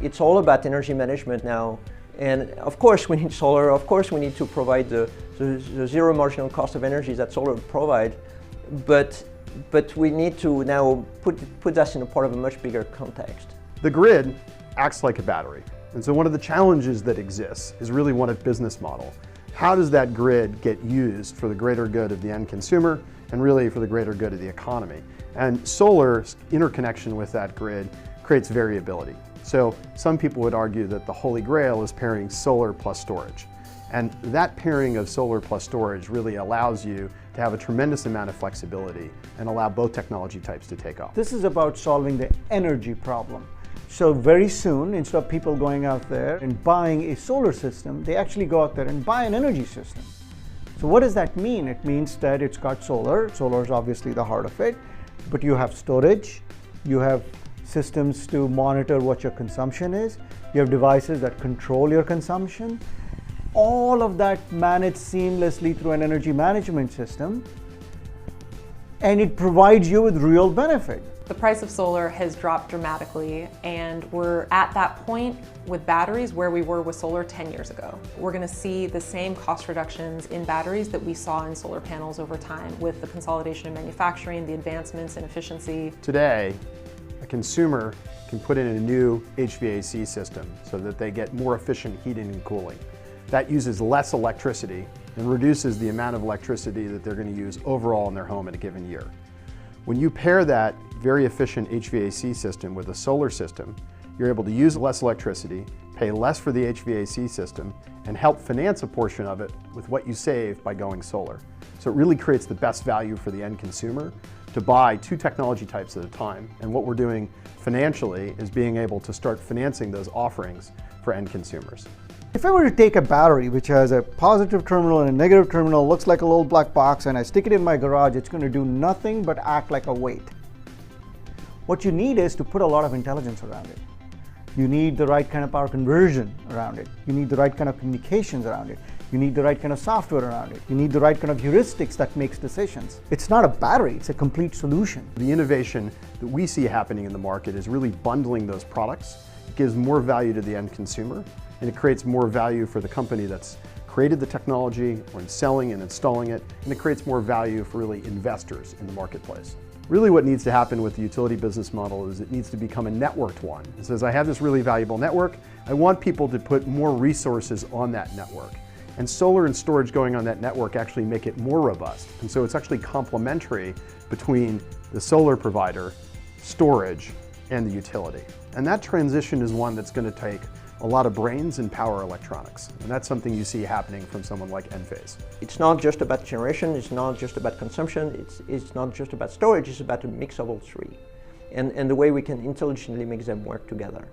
It's all about energy management now. And of course we need solar, of course we need to provide the zero marginal cost of energy that solar provide, but we need to now put us in a part of a much bigger context. The grid acts like a battery. And so one of the challenges that exists is really one of business model. How does that grid get used for the greater good of the end consumer and really for the greater good of the economy? And solar's interconnection with that grid creates variability. So some people would argue that the holy grail is pairing solar plus storage. And that pairing of solar plus storage really allows you to have a tremendous amount of flexibility and allow both technology types to take off. This is about solving the energy problem. So very soon, instead of people going out there and buying a solar system, they actually go out there and buy an energy system. So what does that mean? It means that it's got solar. Solar is obviously the heart of it, but you have storage, you have systems to monitor what your consumption is, you have devices that control your consumption. All of that managed seamlessly through an energy management system, and it provides you with real benefit. The price of solar has dropped dramatically, and we're at that point with batteries where we were with solar 10 years ago. We're going to see the same cost reductions in batteries that we saw in solar panels over time with the consolidation of manufacturing, the advancements in efficiency. Today, a consumer can put in a new HVAC system so that they get more efficient heating and cooling. That uses less electricity and reduces the amount of electricity that they're going to use overall in their home in a given year. When you pair that very efficient HVAC system with a solar system, you're able to use less electricity, pay less for the HVAC system, and help finance a portion of it with what you save by going solar. So it really creates the best value for the end consumer to buy two technology types at a time. And what we're doing financially is being able to start financing those offerings for end consumers. If I were to take a battery which has a positive terminal and a negative terminal, looks like a little black box, and I stick it in my garage, it's going to do nothing but act like a weight. What you need is to put a lot of intelligence around it. You need the right kind of power conversion around it. You need the right kind of communications around it. You need the right kind of software around it. You need the right kind of heuristics that makes decisions. It's not a battery, it's a complete solution. The innovation that we see happening in the market is really bundling those products. It gives more value to the end consumer, and it creates more value for the company that's created the technology or in selling and installing it, and it creates more value for really investors in the marketplace. Really what needs to happen with the utility business model is it needs to become a networked one. It says, I have this really valuable network, I want people to put more resources on that network. And solar and storage going on that network actually make it more robust. And so it's actually complementary between the solar provider, storage, and the utility. And that transition is one that's going to take a lot of brains and power electronics. And that's something you see happening from someone like Enphase. It's not just about generation, it's not just about consumption, it's not just about storage, it's about a mix of all three. And the way we can intelligently make them work together.